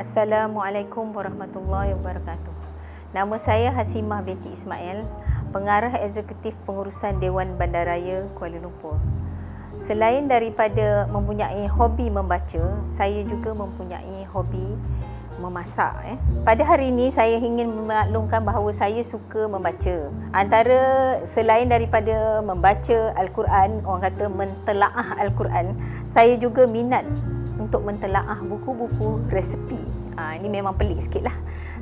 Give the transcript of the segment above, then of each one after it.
Assalamualaikum warahmatullahi wabarakatuh. Nama saya Hasimah binti Ismail, Pengarah Eksekutif Pengurusan Dewan Bandaraya Kuala Lumpur. Selain daripada mempunyai hobi membaca, saya juga mempunyai hobi memasak. Pada hari ini saya ingin memaklumkan bahawa saya suka membaca. Antara selain daripada membaca Al-Quran, orang kata mentelaah Al-Quran, saya juga minat untuk mentelaah buku-buku resepi. Ini memang pelik sikit lah.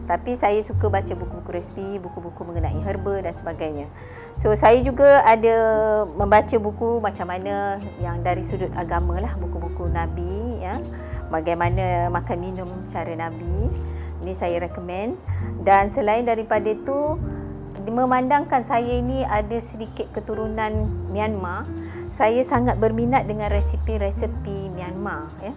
Tapi saya suka baca buku-buku resepi, buku-buku mengenai herba dan sebagainya. So saya juga ada membaca buku macam mana yang dari sudut agama lah, buku-buku Nabi, ya. Bagaimana makan minum cara Nabi. Ini saya recommend. Dan selain daripada itu, memandangkan saya ini ada sedikit keturunan Myanmar, saya sangat berminat dengan resepi-resepi Myanmar, ya.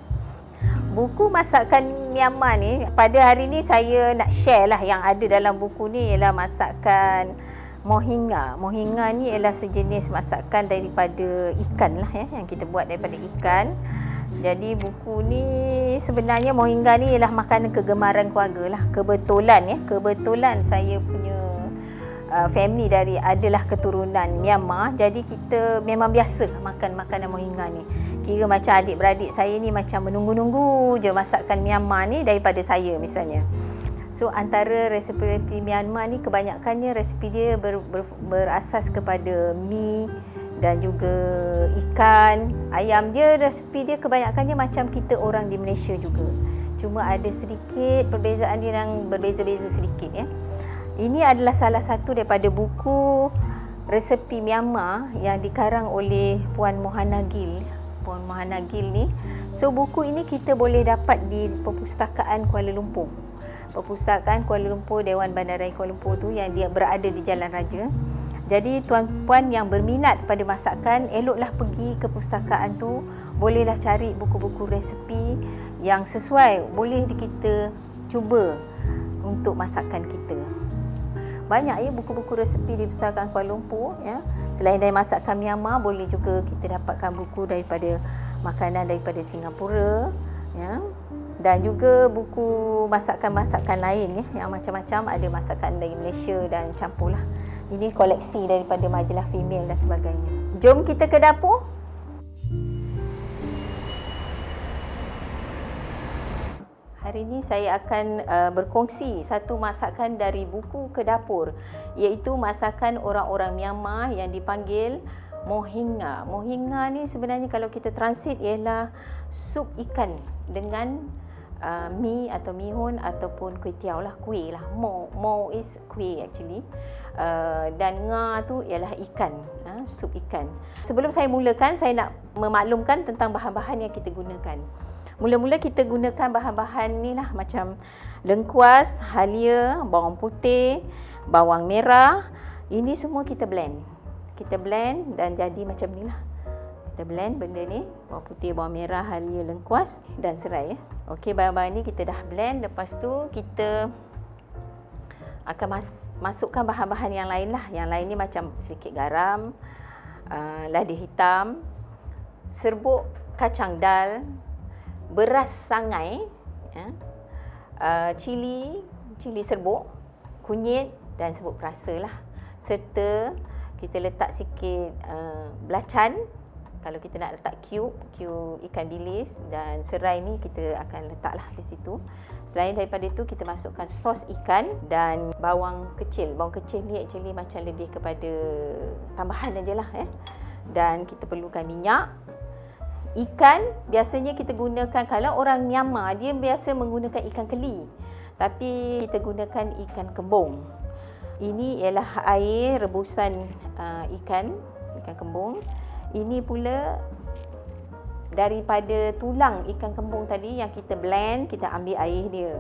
Buku masakan Myanmar ni, pada hari ni saya nak share lah yang ada dalam buku ni ialah masakan mohinga. Mohinga ni ialah sejenis masakan daripada ikan lah, ya, yang kita buat daripada ikan. Jadi buku ni sebenarnya mohinga ni ialah makanan kegemaran keluarga lah. Kebetulan saya punya family adalah keturunan Myanmar. Jadi kita memang biasa makan makanan mohinga ni. Kira macam adik-beradik saya ni macam menunggu-nunggu je masakan Myanmar ni daripada saya misalnya. So antara resepi-resepi Myanmar ni kebanyakannya resepi dia berasas kepada mi dan juga ikan, ayam. Dia resepi dia kebanyakannya macam kita orang di Malaysia juga. Cuma ada sedikit perbezaan dia yang berbeza-beza sedikit, ya. Ini adalah salah satu daripada buku resepi Myanmar yang dikarang oleh Puan Mohanagil. Puan Mohanagil ni. So buku ini kita boleh dapat di Perpustakaan Kuala Lumpur. Perpustakaan Kuala Lumpur, Dewan Bandaraya Kuala Lumpur tu yang dia berada di Jalan Raja. Jadi tuan-puan yang berminat pada masakan, eloklah pergi ke perpustakaan tu. Bolehlah cari buku-buku resepi yang sesuai, boleh kita cuba untuk masakan kita. Banyak ya buku-buku resepi di Perpustakaan Kuala Lumpur, ya. Selain dari masakan Myanmar, boleh juga kita dapatkan buku daripada makanan daripada Singapura, ya. Dan juga buku masakan-masakan lain, ya, yang macam-macam. Ada masakan dari Malaysia dan campurlah. Ini koleksi daripada majalah female dan sebagainya. Jom kita ke dapur. Hari ini saya akan berkongsi satu masakan dari buku ke dapur, iaitu masakan orang-orang Myanmar yang dipanggil mohinga. Mohinga ni sebenarnya kalau kita translate ialah sup ikan dengan mi atau mihun ataupun kuih tiaw lah, kuih lah. Mo is kuih actually. Dan nga tu ialah ikan, sup ikan. Sebelum saya mulakan, saya nak memaklumkan tentang bahan-bahan yang kita gunakan. Mula-mula kita gunakan bahan-bahan ni lah, macam lengkuas, halia, bawang putih, bawang merah. Ini semua kita blend. Kita blend dan jadi macam ni lah. Kita blend benda ni, bawang putih, bawang merah, halia, lengkuas dan serai, ya. Okey, bahan-bahan ni kita dah blend. Lepas tu kita akan masukkan bahan-bahan yang lain lah. Yang lain ni macam sedikit garam, lada hitam, serbuk kacang dal, beras sangai, ya, cili serbuk, kunyit dan serbuk perasa lah. Serta kita letak sikit belacan. Kalau kita nak letak cube ikan bilis, dan serai ni kita akan letaklah di situ. Selain daripada itu, kita masukkan sos ikan dan bawang kecil. Bawang kecil ni actually macam lebih kepada tambahan aja lah, ya. Dan kita perlukan minyak. Ikan biasanya kita gunakan, kalau orang Myanmar dia biasa menggunakan ikan keli, tapi kita gunakan ikan kembung. Ini ialah air rebusan ikan kembung. Ini pula daripada tulang ikan kembung tadi yang kita blend, kita ambil air dia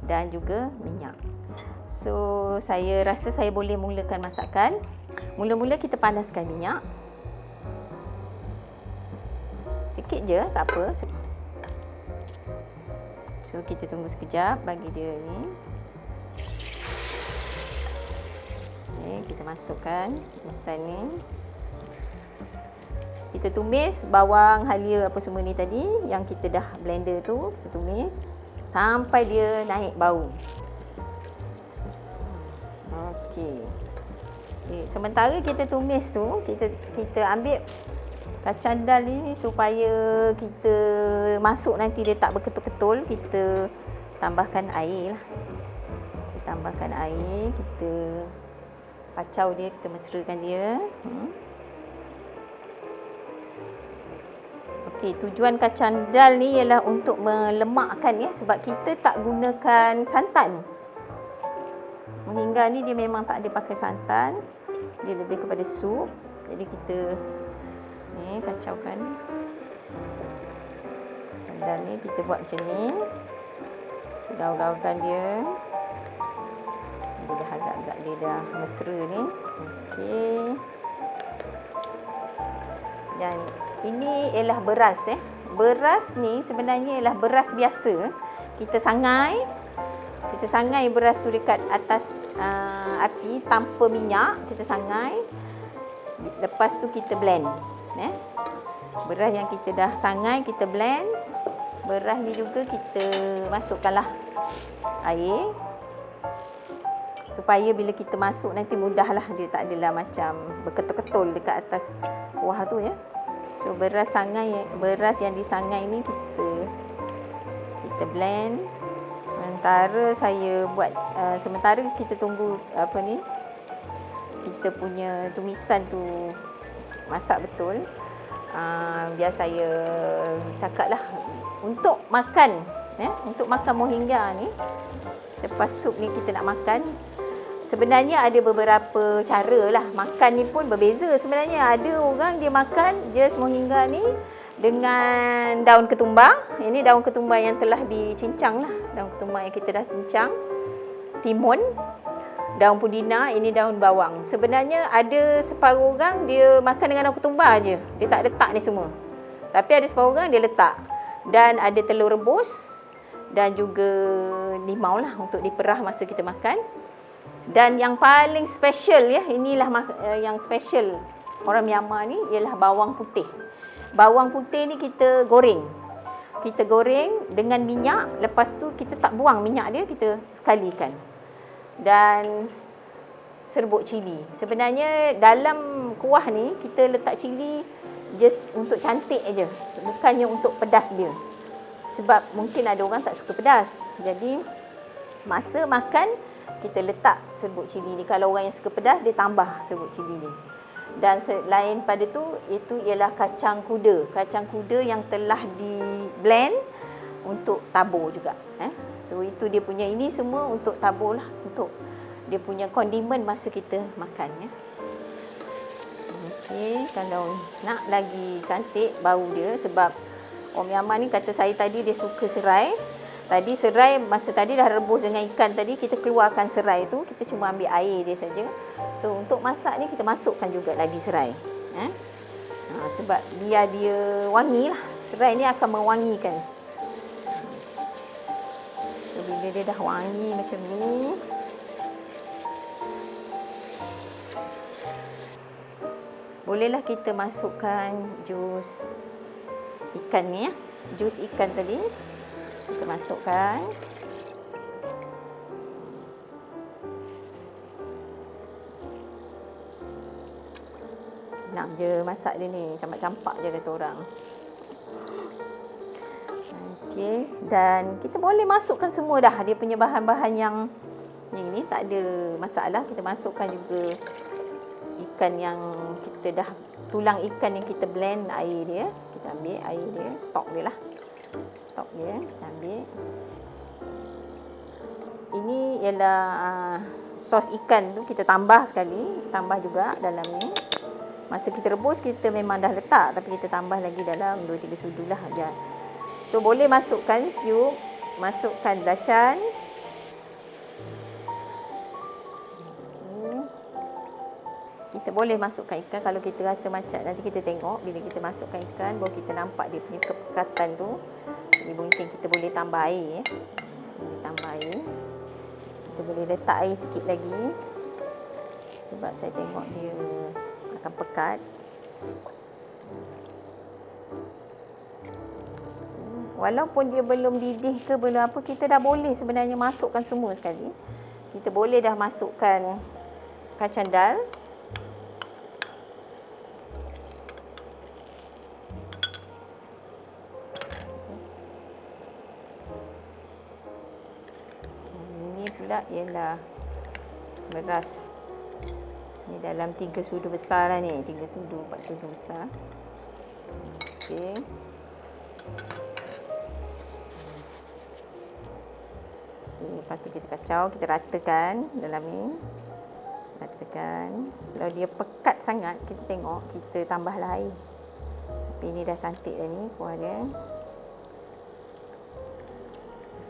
dan juga minyak. So saya rasa saya boleh mulakan masakan. Mula-mula kita panaskan minyak. Sikit je, tak apa. So kita tunggu sekejap bagi dia ni. Okay, kita masukkan mesan ni. Kita tumis bawang, halia apa semua ni tadi yang kita dah blender tu, kita tumis sampai dia naik bau. Okey. Sementara kita tumis tu, kita ambil kacang dal ni supaya kita masuk nanti dia tak berketul-ketul, kita tambahkan air lah. Kita tambahkan air, kita kacau dia, kita mesrakan dia. Okey, tujuan kacang dal ni ialah untuk melemakkan ya, sebab kita tak gunakan santan. Hingga ni dia memang tak ada pakai santan. Dia lebih kepada sup. Jadi kita ni kacaukan. Kacang dal ni kita buat macam ni. Gaul-gaulkan dia. Dia dah agak-agak dia dah mesra ni. Okey. Dan ini ialah beras Beras ni sebenarnya ialah beras biasa. Kita sangai beras tu dekat atas api tanpa minyak. Kita sangai. Lepas tu kita blend. Beras yang kita dah sangai kita blend. Beras ni juga kita masukkanlah air. Supaya bila kita masuk nanti mudahlah, dia tak adalah macam berketul-ketul dekat atas kuah tu ya. So beras yang disangai ni kita blend. Sementara kita tunggu kita punya tumisan tu masak betul. Biar saya cakaplah untuk makan mohinga ni, lepas sup ni kita nak makan, sebenarnya ada beberapa cara lah. Makan ni pun berbeza sebenarnya. Ada orang dia makan just mohinga ni dengan daun ketumbar. Ini daun ketumbar yang telah dicincang lah. Daun ketumbar yang kita dah cincang. Timun, daun pudina, ini daun bawang. Sebenarnya ada separuh orang dia makan dengan daun ketumbar je. Dia tak letak ni semua. Tapi ada separuh orang dia letak. Dan ada telur rebus dan juga limau lah untuk diperah masa kita makan. Dan yang paling special ya, inilah yang special orang Myanmar ni ialah bawang putih. Bawang putih ni kita goreng. Kita goreng dengan minyak, lepas tu kita tak buang minyak dia, kita sekalikan. Dan serbuk cili. Sebenarnya dalam kuah ni kita letak cili just untuk cantik aja, bukannya untuk pedas dia. Sebab mungkin ada orang tak suka pedas. Jadi masa makan kita letak serbuk cili ni. Kalau orang yang suka pedas, dia tambah serbuk cili ni. Dan selain pada tu, itu ialah kacang kuda. Kacang kuda yang telah di blend untuk tabur juga. So itu dia punya, ini semua untuk tabur lah, untuk dia punya kondimen masa kita makan ya. Okey, kalau nak lagi cantik bau dia, sebab orang Myanmar ni kata saya tadi dia suka serai. Tadi serai, masa tadi dah rebus dengan ikan tadi, kita keluarkan serai tu, kita cuma ambil air dia saja. So untuk masak ni kita masukkan juga lagi serai. Sebab biar dia wangi lah. Serai ni akan mewangikan. So bila dia dah wangi macam ni, bolehlah kita masukkan jus ikan ni ya. Jus ikan tadi kita masukkan. Senang je masak dia ni, campak-campak je kata orang. Okey, dan kita boleh masukkan semua dah dia punya bahan-bahan yang ni tak ada masalah. Kita masukkan juga ikan yang kita dah, tulang ikan yang kita blend air dia. Kita ambil air dia, stok dia lah. Stok dia, kita ambil. Ini ialah sos ikan tu, kita tambah sekali. Tambah juga dalam ni. Masa kita rebus, kita memang dah letak. Tapi kita tambah lagi dalam 2-3 sudu lah. So boleh masukkan cube, masukkan belacan. Kita boleh masukkan ikan kalau kita rasa macam, nanti kita tengok bila kita masukkan ikan, baru kita nampak dia punya kepekatan tu. Jadi mungkin kita boleh tambah air ya. Boleh tambah air. Kita boleh letak air sikit lagi. Sebab saya tengok dia akan pekat. walaupun dia belum didih ke belum apa, kita dah boleh sebenarnya masukkan semua sekali. Kita boleh dah masukkan kacang dal. Ini pula ialah beras. Ni dalam 3 sudu besar lah ni, 3 sudu, 4 sudu besar. Okey. Lepas tu kita kacau, kita ratakan dalam ni. Ratakan. Kalau dia pekat sangat, kita tengok, kita tambahlah air. Tapi ni dah cantik dah ni kuah dia.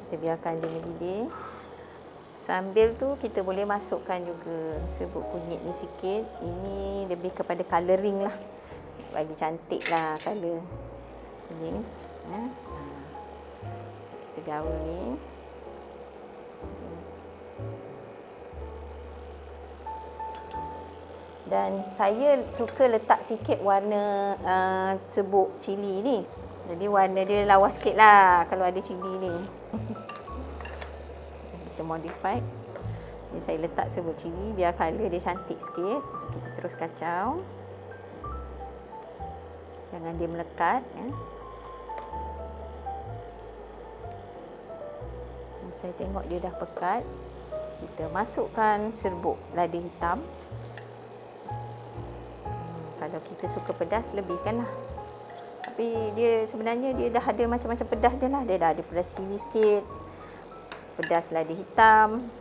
Kita biarkan dia mendidih. Sambil tu kita boleh masukkan juga serbuk kunyit ni sikit. Ini lebih kepada colouring lah. Bagi cantik lah colour kuning. Kita gaul ni. Dan saya suka letak sikit warna serbuk cili ni. Jadi warna dia lawa sikit lah kalau ada cili ni. Kita modify. Jadi saya letak serbuk cili biar colour dia cantik sikit. Kita terus kacau. Jangan dia melekat. Saya tengok dia dah pekat. Kita masukkan serbuk lada hitam. Kalau kita suka pedas, lebihkan lah. Tapi dia sebenarnya dia dah ada macam-macam pedas dia lah. Dia dah ada pedas cili sikit, pedas lada hitam.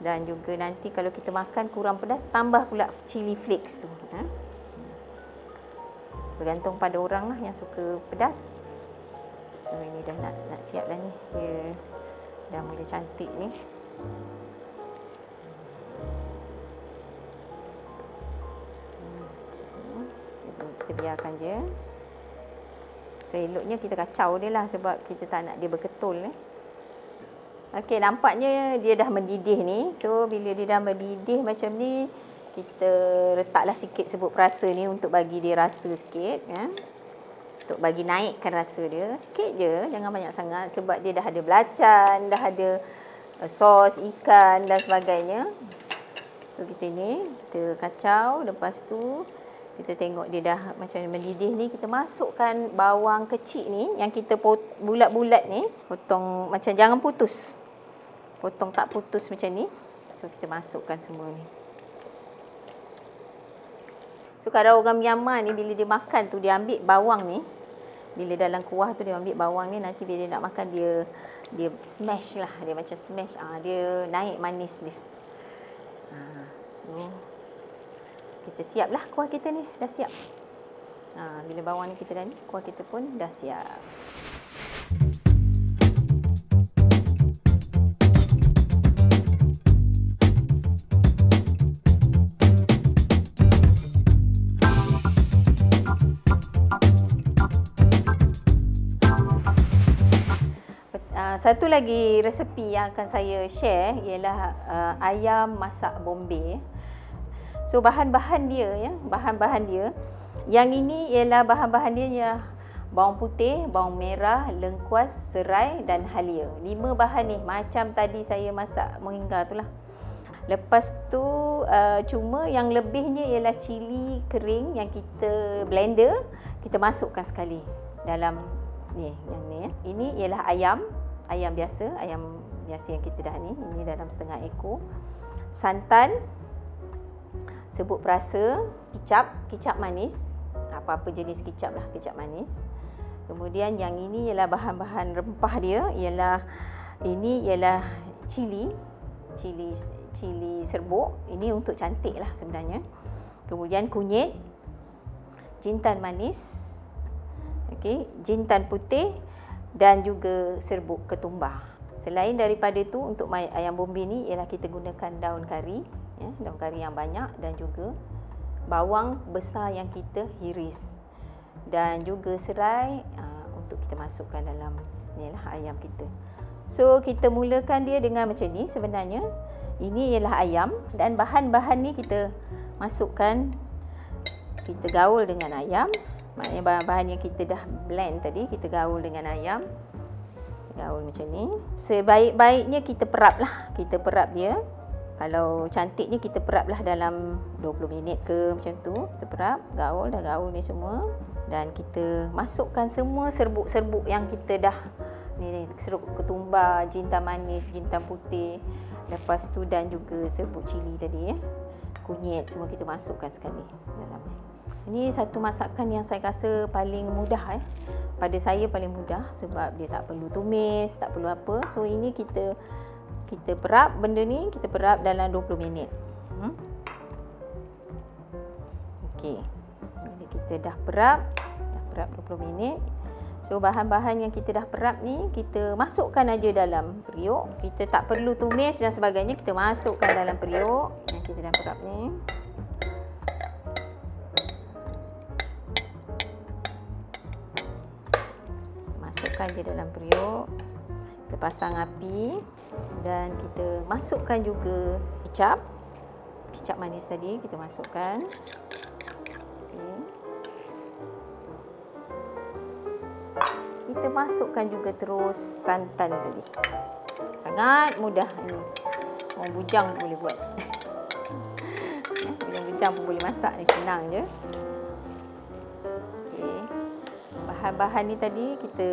Dan juga nanti kalau kita makan kurang pedas, tambah pula chili flakes tu. Bergantung pada orang lah yang suka pedas. So ini dah nak siap dah ni. Dia dah mula cantik ni. Kita biarkan je. Seloknya kita kacau dia lah sebab kita tak nak dia berketul. Okey, nampaknya dia dah mendidih ni. So bila dia dah mendidih macam ni, kita letaklah sikit serbuk perasa ni untuk bagi dia rasa sikit, untuk bagi naikkan rasa dia. Sikit je, jangan banyak sangat sebab dia dah ada belacan, dah ada sos ikan dan sebagainya. So kita kacau. Lepas tu kita tengok dia dah macam mendidih ni, kita masukkan bawang kecil ni yang kita bulat-bulat ni, potong macam jangan putus. Potong tak putus macam ni. So kita masukkan semua ni. So kalau orang Myanmar ni bila dia makan tu dia ambil bawang ni. Bila dalam kuah tu dia ambil bawang ni, nanti bila dia nak makan dia smash lah, dia macam smash. Dia naik manis dia. So kita siap lah kuah kita ni, dah siap. Bila bawang ni kita dah ni, kuah kita pun dah siap. Satu lagi resepi yang akan saya share ialah ayam masak Bombay. So bahan-bahan dia yang ini ialah bahan-bahan dia ialah bawang putih, bawang merah, lengkuas, serai dan halia. 5 bahan ni macam tadi saya masak moringa tu lah. Lepas tu cuma yang lebihnya ialah cili kering yang kita blender, kita masukkan sekali dalam ni yang ni. Ini ialah ayam biasa yang kita dah ni. Ini dalam setengah ekor. Santan, serbuk perasa, kicap manis, apa-apa jenis kicap lah, kicap manis. Kemudian yang ini ialah bahan-bahan rempah dia, ialah cili serbuk. Ini untuk cantik lah sebenarnya. Kemudian kunyit, jintan manis, jintan putih dan juga serbuk ketumbar. Selain daripada itu, untuk ayam Bombay ni ialah kita gunakan daun kari, daun kari yang banyak dan juga bawang besar yang kita hiris dan juga serai untuk kita masukkan dalam inilah ayam kita. So kita mulakan dia dengan macam ni sebenarnya. Ini ialah ayam dan bahan-bahan ni kita masukkan, kita gaul dengan ayam. Maknanya bahan-bahan yang kita dah blend tadi, kita gaul dengan ayam. Gaul macam ni. Sebaik-baiknya kita perap lah. Kita perap dia. Kalau cantiknya kita perap lah dalam 20 minit ke macam tu. Kita perap, gaul, dah gaul ni semua. Dan kita masukkan semua serbuk-serbuk yang kita dah ni serbuk ketumbar, jintan manis, jintan putih. Lepas tu dan juga serbuk cili tadi kunyit semua kita masukkan sekali dalam. Ini satu masakan yang saya rasa paling mudah pada saya paling mudah sebab dia tak perlu tumis, tak perlu apa. So ini kita perap benda ni, kita perap dalam 20 minit. Okey. Jadi kita dah perap 20 minit. So bahan-bahan yang kita dah perap ni kita masukkan aja dalam periuk. Kita tak perlu tumis dan sebagainya, kita masukkan dalam periuk yang kita dah perap ni. Masukkan je dalam periuk. Kita pasang api dan kita masukkan juga kicap manis tadi kita masukkan. Okey. Kita masukkan juga terus santan tadi. Sangat mudah ini. Orang bujang pun boleh buat. Orang bujang pun boleh masak ni, senang je. Okey. Bahan-bahan ni tadi kita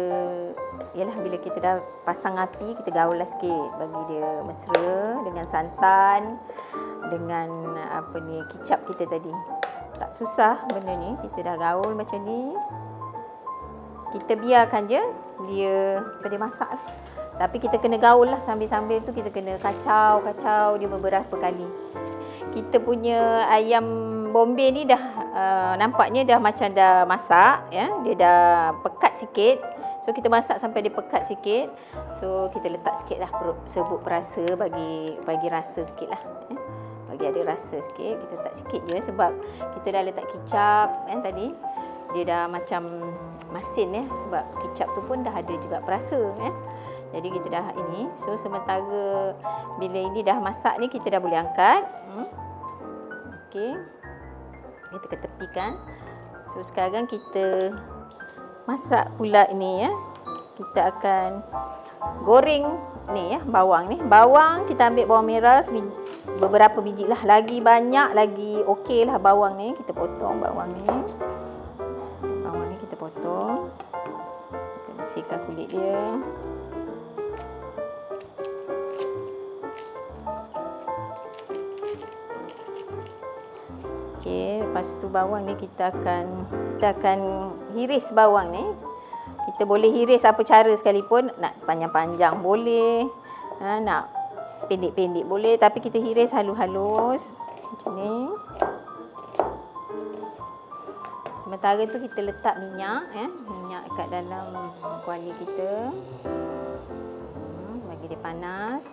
ialah bila kita dah pasang api, kita gaul lah sikit bagi dia mesra dengan santan, dengan kicap kita tadi. Tak susah benda ni, kita dah gaul macam ni. Kita biarkan je dia masak lah. Tapi kita kena gaul lah sambil-sambil tu kita kena kacau dia beberapa kali. Kita punya ayam Bombay ni dah nampaknya dah macam dah masak ya. Dia dah pekat sikit. So kita masak sampai dia pekat sikit. So kita letak sikit lah serbuk perasa bagi rasa sikit lah. Bagi ada rasa sikit, kita letak sikit je sebab kita dah letak kicap tadi. Dia dah macam masin sebab kicap tu pun dah ada juga perasa Jadi kita dah ini. So sementara bila ini dah masak ni kita dah boleh angkat. Okey. Kita ketepikan. So sekarang kita masak pula ini Kita akan goreng ni bawang ni. Bawang kita ambil bawang merah beberapa biji lah. Lagi banyak lagi okey lah bawang ni. Kita potong bawang ni. Bawang ni kita potong. Kita bersihkan kulit dia. Okey, lepas tu bawang ni kita akan hiris bawang ni. Kita boleh hiris apa cara sekalipun, nak panjang-panjang boleh, nak pendek-pendek boleh, tapi kita hiris halus-halus macam ni. Sementara tu kita letak minyak minyak kat dalam kuali kita. Bagi dia panas.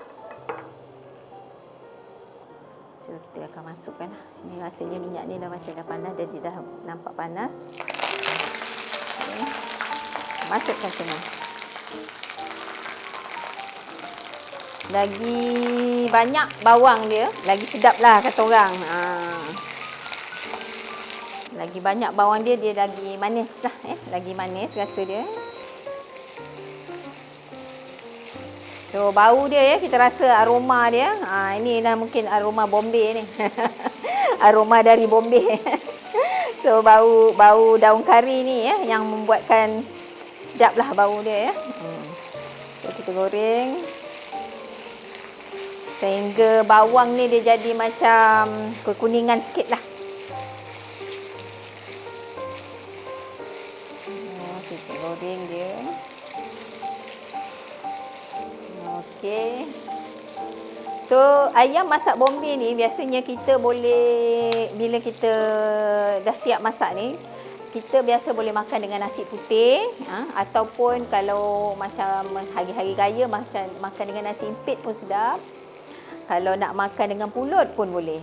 So kita akan masukkan. Ini rasanya minyak ni dah macam dah panas dan dia dah nampak panas. Okay. Masukkan semua. Lagi banyak bawang dia, lagi sedap lah kata orang. Lagi banyak bawang dia lagi manis lah. Lagi manis rasa dia. So bau dia kita rasa aroma dia. Ini dah mungkin aroma Bombay ni. Aroma dari Bombay. So bau daun kari ni yang membuatkan sedaplah bau dia So kita goreng sehingga bawang ni dia jadi macam kekuningan sikit lah. Kita goreng dia. Okey. So ayam masak Bombay ni biasanya kita boleh, bila kita dah siap masak ni, kita biasa boleh makan dengan nasi putih ataupun kalau macam hari-hari raya makan dengan nasi impit pun sedap. Kalau nak makan dengan pulut pun boleh.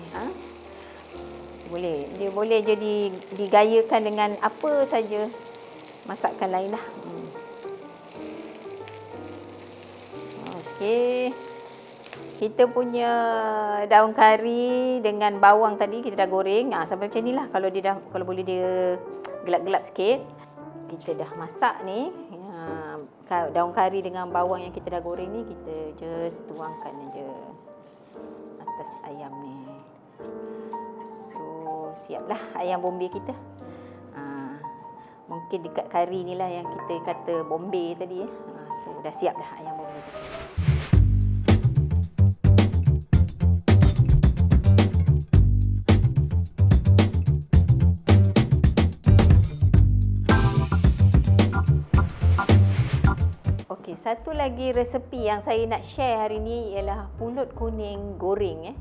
Boleh. Dia boleh jadi digayakan dengan apa saja masakan lain lah. Okey. kita punya daun kari dengan bawang tadi kita dah goreng. Sampai macam inilah. Kalau boleh dia gelap-gelap sikit. Kita dah masak ni. Daun kari dengan bawang yang kita dah goreng ni kita just tuangkan aja atas ayam ni. So siaplah ayam Bombay kita. Mungkin dekat kari ni lah yang kita kata Bombay tadi. So dah siap dah ayam Bombay kita. Satu lagi resepi yang saya nak share hari ni ialah pulut kuning goreng.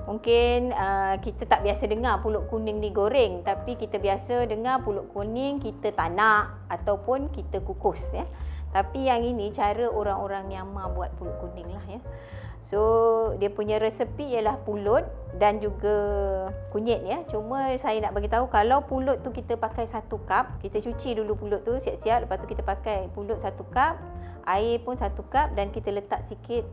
Mungkin kita tak biasa dengar pulut kuning ni goreng, tapi kita biasa dengar pulut kuning kita tanak ataupun kita kukus. Tapi yang ini cara orang-orang Myanmar buat pulut kuning lah. So dia punya resepi ialah pulut dan juga kunyit. Cuma saya nak bagi tahu, kalau pulut tu kita pakai 1 cup, kita cuci dulu pulut tu siap-siap. Lepas tu kita pakai pulut 1 cup, air pun 1 cup, dan kita letak sikit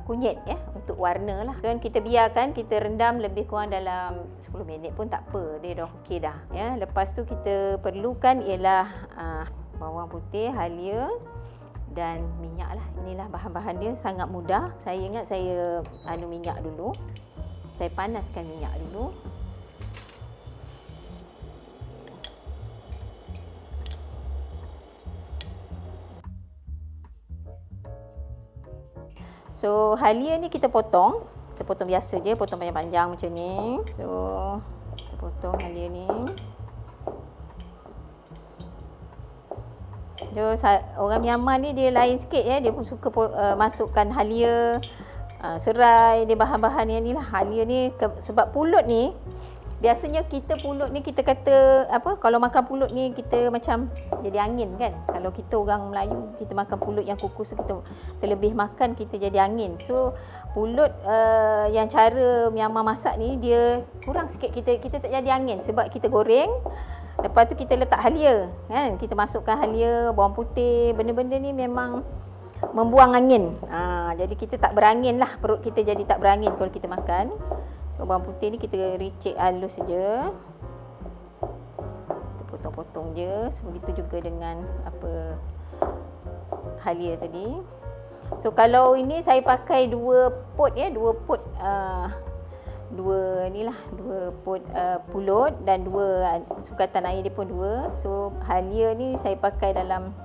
kunyit untuk warna lah. So kita biarkan, kita rendam lebih kurang dalam 10 minit pun tak apa, dia dah okey dah. Lepas tu kita perlukan ialah bawang putih, halia dan minyak lah. Inilah bahan-bahan dia, sangat mudah. Saya ingat saya minyak dulu. Saya panaskan minyak dulu. So halia ni kita potong biasa je, potong panjang-panjang macam ni. So kita potong halia ni. So orang Myanmar ni dia lain sikit dia pun suka masukkan halia, serai, dia bahan-bahan yang ni lah. Halia ni sebab pulut ni biasanya pulut ni kita kata kalau makan pulut ni kita macam jadi angin kan. Kalau kita orang Melayu, kita makan pulut yang kukus, kita terlebih makan, kita jadi angin. So pulut yang cara Myanmar masak ni dia kurang sikit, kita tak jadi angin sebab kita goreng. Lepas tu kita letak halia kan, kita masukkan halia, bawang putih, benda-benda ni memang membuang angin. Jadi kita tak berangin lah, perut kita jadi tak berangin kalau kita makan. Bawang putih ni kita ricik halus saja. Kita potong-potong je. Begitu juga dengan halia tadi. So kalau ini saya pakai 2 pot pulut dan 2 sukatan air dia pun 2. So halia ni saya pakai dalam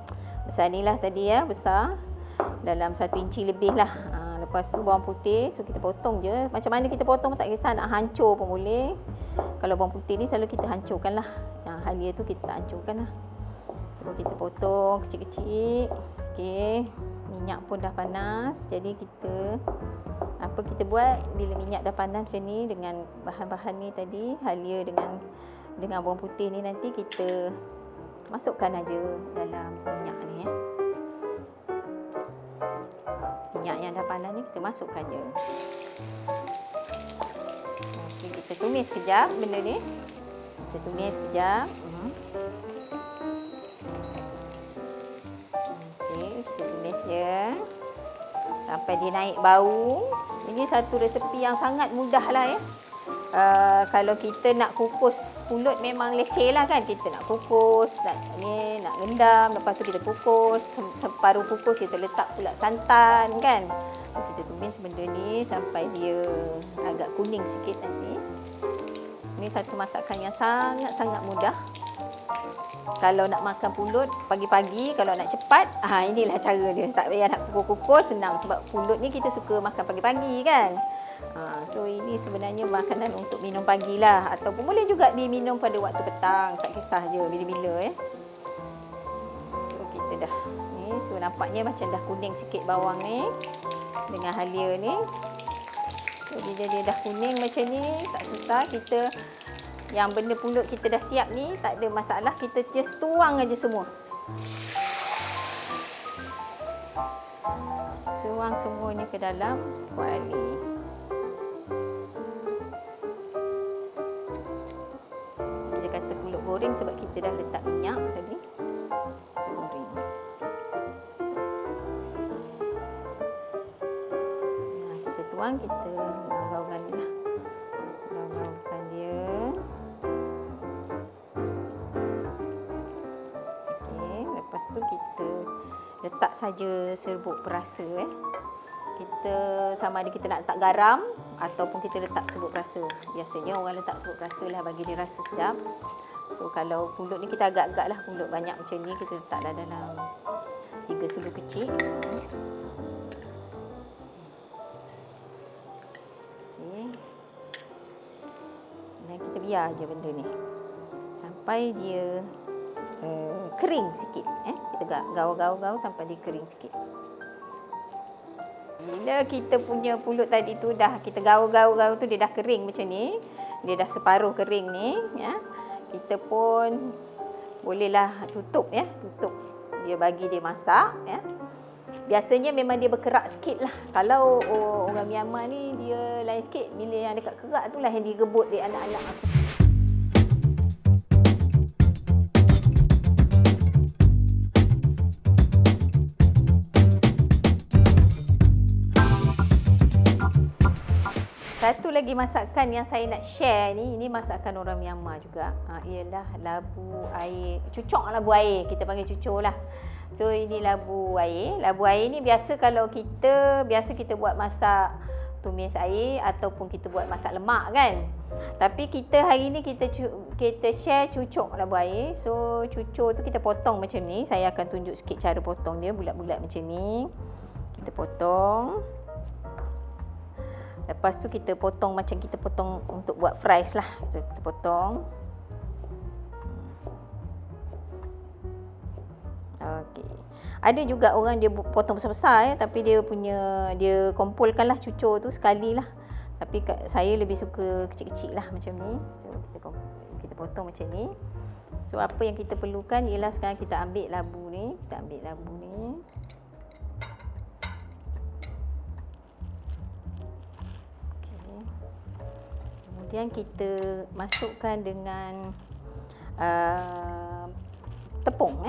besar ni lah tadi besar. Dalam 1 inci lebih lah. Lepas tu bawang putih, so kita potong je. Macam mana kita potong pun tak kisah, nak hancur pun boleh. Kalau bawang putih ni selalu kita hancurkan lah. Yang halia tu kita tak hancurkan lah. So kita potong kecil-kecil. Okey, minyak pun dah panas. Jadi kita buat bila minyak dah panas macam ni, dengan bahan-bahan ni tadi, halia dengan bawang putih ni, nanti kita masukkan aja dalam minyak ni minyak yang dah panas ni kita masukkan je. Okey, kita tumis sekejap benda ni. Kita tumis sekejap. Okey, kita tumis je sampai dia naik bau. Ini satu resepi yang sangat mudah lah kalau kita nak kukus pulut memang leceh lah kan. Kita nak kukus, nak rendam, lepas tu kita kukus, separuh kukus kita letak pula santan kan. Kita tumis benda ni sampai dia agak kuning sikit nanti. Ini satu masakan yang sangat-sangat mudah. Kalau nak makan pulut pagi-pagi, kalau nak cepat, inilah cara dia. Tak payah nak kukus-kukus, senang. Sebab pulut ni kita suka makan pagi-pagi kan. So ini sebenarnya makanan untuk minum pagi lah. Ataupun boleh juga diminum pada waktu petang. Tak kisah je bila-bila So kita dah ni. So nampaknya macam dah kuning sikit bawang ni dengan halia ni. So dia dah kuning macam ni, tak susah. Kita yang benda pulut kita dah siap ni, tak ada masalah. Kita just tuang aja semua. Tuang semuanya ke dalam kuali. Kita kata pulut goreng sebab kita dah letak minyak tadi. Goreng. bawang, kita gaulkan dia lah. Gaulkan dia. Okey, lepas tu kita letak saja serbuk perasa. Kita sama ada kita nak letak garam ataupun kita letak serbuk perasa. Biasanya orang letak serbuk perasa lah bagi dia rasa sedap. So kalau pulut ni kita agak-agak lah, pulut banyak macam ni kita letaklah dalam 3 sudu kecil. Okey. Dan kita biar je benda ni sampai dia kering sikit. Kita gaul-gaul sampai dia kering sikit. Bila kita punya pulut tadi tu dah kita gaul-gaul tu dia dah kering macam ni, dia dah separuh kering ni, ya. Kita pun bolehlah tutup, ya. Tutup. Dia bagi dia masak, ya. Biasanya memang dia berkerak sikit lah. Kalau orang Myanmar ni dia lain sikit. Bila yang dekat kerak tu lah yang direbut dia anak-anak. Satu lagi masakan yang saya nak share ni, ini masakan orang Myanmar juga. Ialah labu air, cucuk labu air. Kita panggil cucuk lah. So ini labu air. Labu air ni biasa kalau kita buat masak tumis air ataupun kita buat masak lemak kan. Tapi kita hari ni kita share cucuk labu air. So cucuk tu kita potong macam ni. Saya akan tunjuk sikit cara potong dia, bulat-bulat macam ni. Kita potong. Lepas tu kita potong macam kita potong untuk buat fries lah. So, kita potong. Okey. Ada juga orang dia potong besar-besar tapi dia kumpulkan lah cucur tu sekali lah. Tapi saya lebih suka kecil-kecil lah macam ni. So, kita potong macam ni. So apa yang kita perlukan ialah sekarang kita ambil labu ni. Kemudian kita masukkan dengan tepung.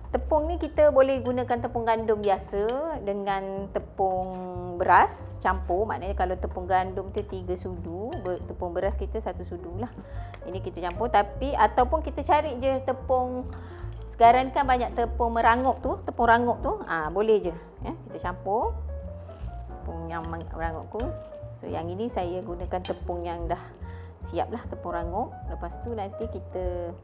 Tepung ni kita boleh gunakan tepung gandum biasa dengan tepung beras campur. Maknanya kalau tepung gandum tu 3 sudu, tepung beras kita 1 sudu lah. Ini kita campur, tapi ataupun kita cari je tepung. Sekarang kan banyak tepung merangup tu, boleh je. Kita campur tepung yang merangup tu. So yang ini saya gunakan tepung yang dah siap lah, tepung rangup. Lepas tu nanti kita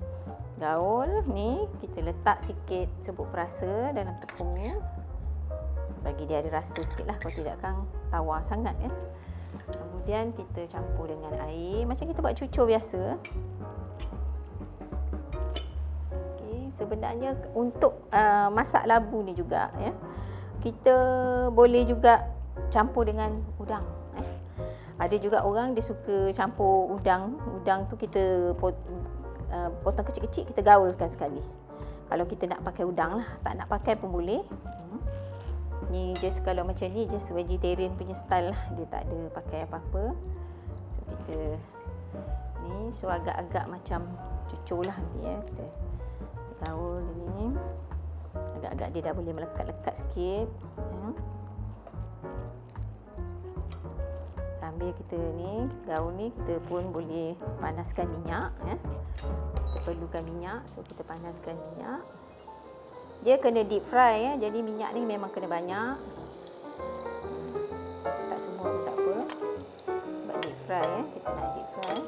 gaul ni, kita letak sikit serbuk perasa dalam tepungnya. Bagi dia ada rasa sikit lah, kalau tidak kan tawar sangat ya. Kemudian kita campur dengan air macam kita buat cucur biasa. Okay, sebenarnya untuk masak labu ni juga ya, kita boleh juga campur dengan udang. Ada juga orang dia suka campur udang. Udang tu kita potong kecil-kecil, kita gaulkan sekali. Kalau kita nak pakai udang lah, tak nak pakai pun boleh. Ni just kalau macam ni just vegetarian punya style lah, dia tak ada pakai apa-apa. So kita ni so agak-agak macam cucur lah nanti ya. Kita gaul ni. Agak-agak dia dah boleh melekat-lekat sikit. Sambil kita ni gaul ni, kita pun boleh panaskan minyak ya. Kita perlukan minyak, so kita panaskan minyak. Dia kena deep fry ya, jadi minyak ni memang kena banyak. Tak semua pun tak apa. Sebab deep fry ya, kita nak deep fry.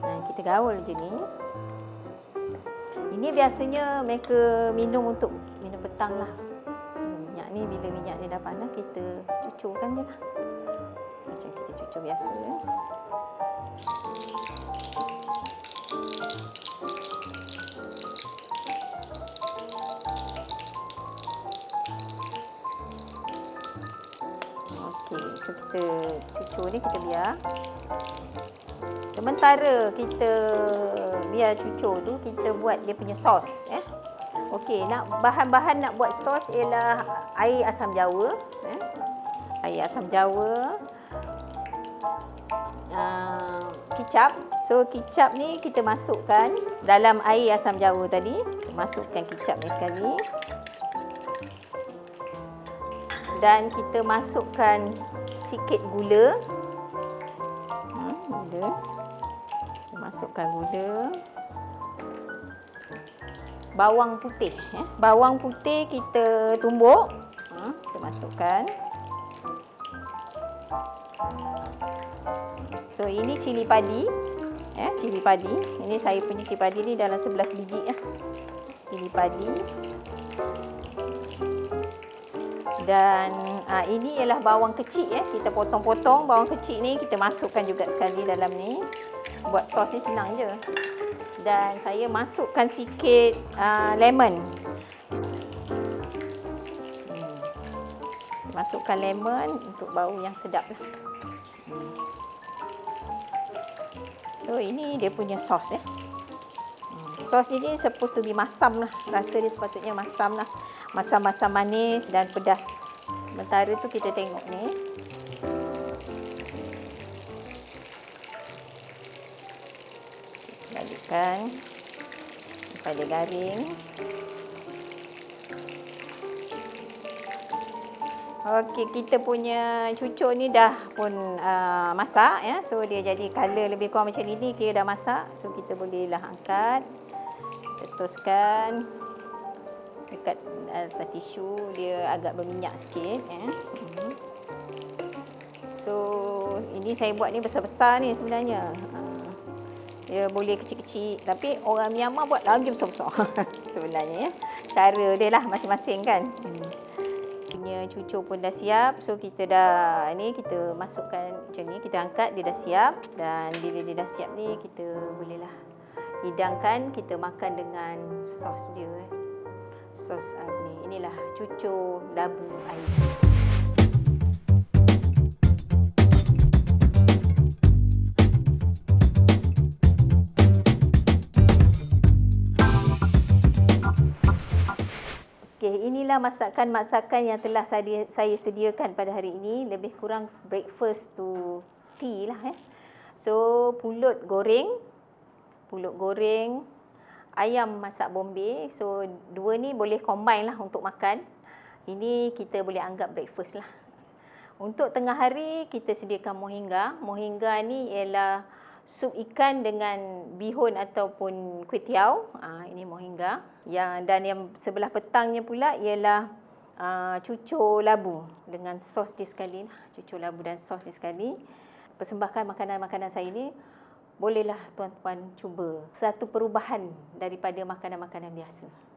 Nah, kita gaul je ni. Ini biasanya mereka minum untuk minum petang lah. Ni bila minyak ni dah panas, kita cucurkan je lah. Macam kita cucur biasa ya. Okey, so kita cucur ni kita biar. Sementara kita biar cucur tu, kita buat dia punya sos ya. Okey, bahan-bahan nak buat sos ialah air asam jawa, air asam jawa, kicap. So kicap ni kita masukkan dalam air asam jawa tadi. Kita masukkan kicap ni sekali. Dan kita masukkan sikit gula. Masukkan gula. Bawang putih. Bawang putih kita tumbuk. Kita masukkan. So ini cili padi. Cili padi. Ini saya punya cili padi ni dalam 11 biji. Cili padi. Dan ini ialah bawang kecil. Kita potong-potong bawang kecil ni, kita masukkan juga sekali dalam ni. Buat sos ni senang je. Dan saya masukkan sikit lemon. Masukkan lemon untuk bau yang sedap lah. So ini dia punya sos ya. Sos ni supposed to be masam lah. Rasa dia sepatutnya masam lah. Masam-masam manis dan pedas. Sementara tu kita tengok ni. Balikkan pada garing. Okey, kita punya cucuk ni dah pun masak ya. So dia jadi color lebih kurang macam ni, kira dah masak. So kita bolehlah angkat. Letuskan dekat atas tisu, dia agak berminyak sikit ya. So ini saya buat ni besar-besar ni sebenarnya. Dia boleh kecil-kecil, tapi orang Myanmar buat lagi besar-besar sebenarnya ya. Cara dia lah masing-masing kan. Punya cucuk pun dah siap. So kita dah ni, kita masukkan macam ni, kita angkat, dia dah siap. Dan bila dia dah siap ni, kita bolehlah hidangkan, kita makan dengan sos dia. Sos ni, inilah cucuk labu air. Okey, inilah masakan-masakan yang telah saya sediakan pada hari ini. Lebih kurang breakfast to tea lah ya. So, pulut goreng, ayam masak Bombay. So, dua ni boleh combine lah untuk makan. Ini kita boleh anggap breakfast lah. Untuk tengah hari, kita sediakan mohinga. Mohinga ni ialah sup ikan dengan bihun ataupun kuih tiaw. Ini mohinga. Dan yang sebelah petangnya pula ialah cucuk labu dengan sos dia sekali. Cucuk labu dan sos dia sekali. Persembahkan makanan-makanan saya ni, bolehlah tuan-tuan cuba. Satu perubahan daripada makanan-makanan biasa.